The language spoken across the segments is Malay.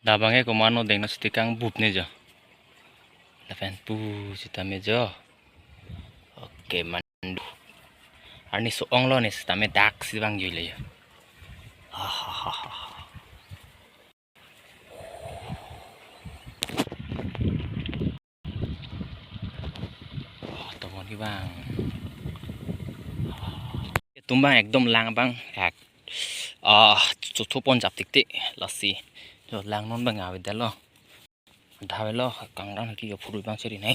Dabangnya kumano deng na setikang bub nih jo. Lapen pu sitame jo. Oke mandu. Arni soong lo nih sitame dak si bang jule ya. Tomon ki bang. Tumbang ekdom lang bang hak. Chupon chap tik lasi. Jo lang non bang awet dalo. Dhawelo kangrang ki yo furu bang seri nai.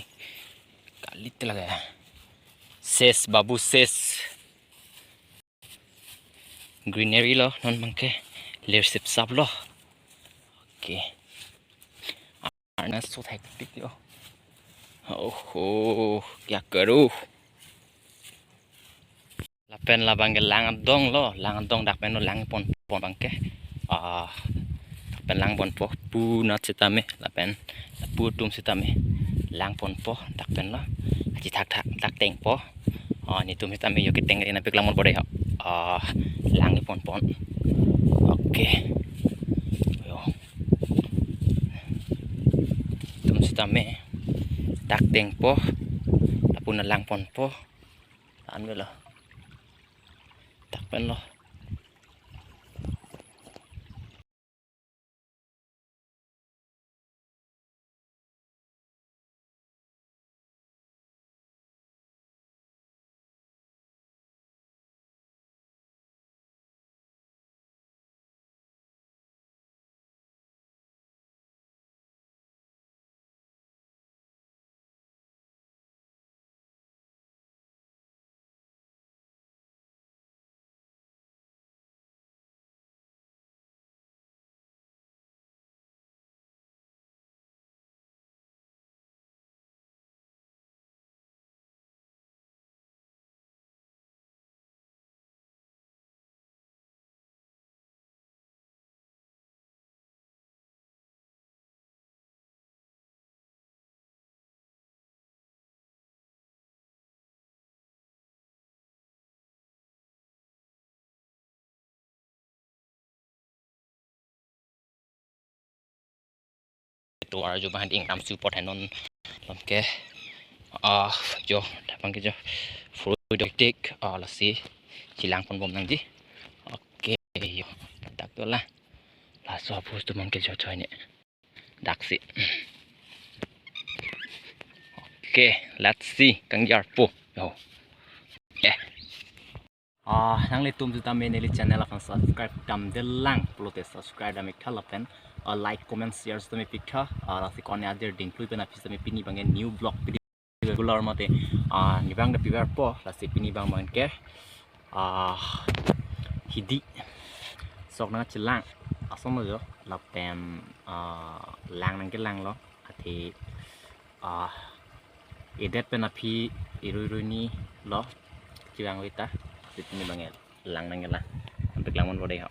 Kalit talaga ya. Ses babu ses. Greenery lo non bangke. Lirchip sap lo. Oke. Arna so hektik yo. Oh, क्या करूं? Lapen labang lang dong dak peno lang pon bangke. Lapen lang pon po pu nat sitame lapen pu tum sitame lang pon po dak pen lo. Aji tak teng po. Netum sitame yo kiteng ina pek lamon bode ha. Lang pon. Oke. Yo. Tum sitame tak teng po. Tapun na lang pon po. Taan lo. Tak pen lo. Itu arjo bahan income support hanon lamke jo dapang ke jo fruit lasi silang pon bom nang ji. Oke yo dak to lah so hapus tu mangke jo ini dak si. Oke let's see kang jar po yo nang le tum ta me ne channel kan subscribe kam delang plote subscribe da me khalapen like comment share to me pikha lasi kon ya der ding pena pis me pini bangen new blog video regular mate ni bang da pibar po lasi pini bang mangke hidi sok na chilang asom lo lapen lang nang ke lang lo ati edet pena pi irui lo chilang wita ini bangel lang nang lah untuk langon bode ha.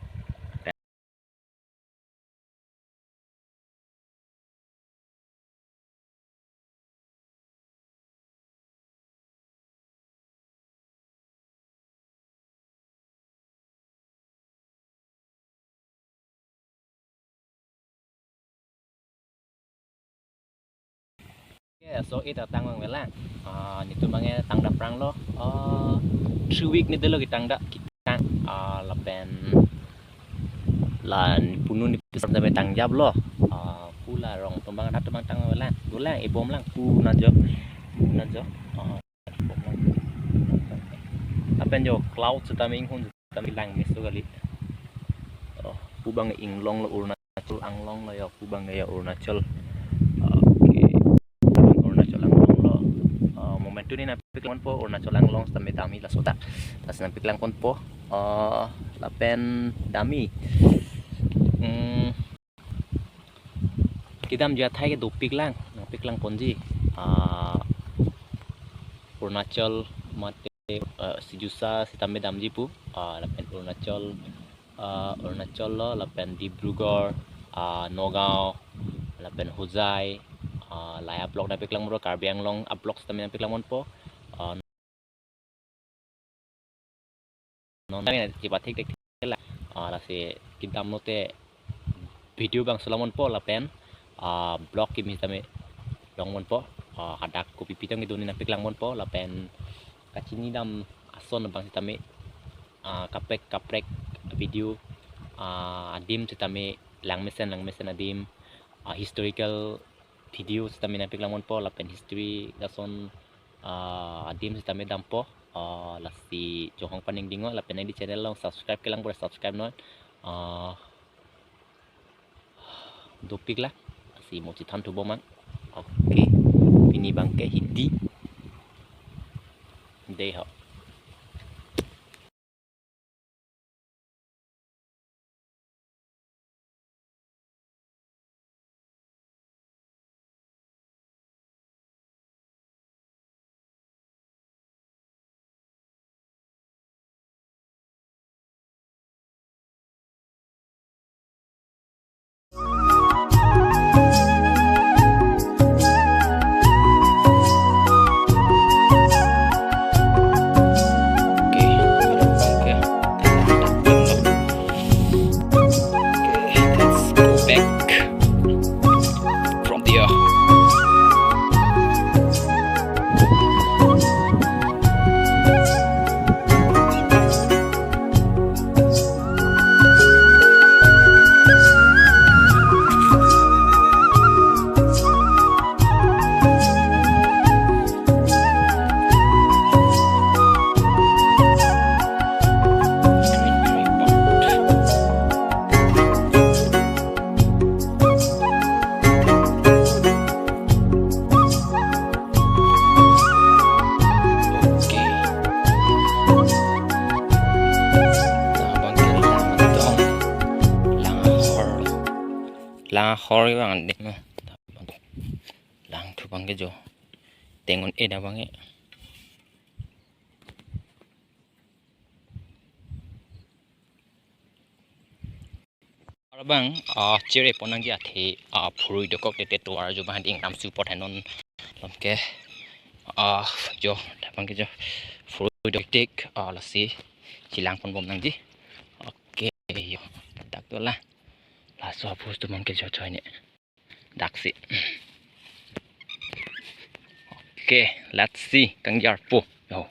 So ita tang bang melang nitu bange tang da prang lo 3 week ni delo kitang da kitang lapen lan punun ni sampai tang jab lo pula rong tumbang dat tumbang tang melang gulang ibom lang pu na jo apen jo cloud setaming hun setaming lang misu kali pu bang ing long lo Arunachal ang long lo ya pu bang ya Arunachal. Momentu ni napik lang po Arunachal ang long sampai dami la sota tas napik lang pon po lapen dami kidam jat hai ke dopik lang ponji Arunachal mate sijusa sitame damji pu lapen Arunachal lo lapen Dibrugarh Nogao lapen Hojai laya blok napik lang mo Karbi anglong blok sitame napik lang mon po non kami cipat tik lah lasi kidam note video bang salamon po lapen blog kimi tame longmon po hadak ko pipitang itu ni napik langmon po lapen kacini dam ason bang tame kaprek video adim tame lang mesen adim historical video tame napik langmon po lapen history gason adim tame dam po lasi johong paning dingo lapen di channel long subscribe kelang boleh subscribe non dopik lah si mo ci tan tu bomang oke ini bangke hindi deh ho lang hori bang de mo lang thu bang ke jo tengon eda bang e bang chere ponang ja the phurui de kok te to ar jo bang ding ram su pot hanon lom ke jo bang ke jo phurui de tek la si chilang pon bom nang ji oke yo tak to la so hapus tu mungkin cocok ini daksi oke let's see kang jarpo yo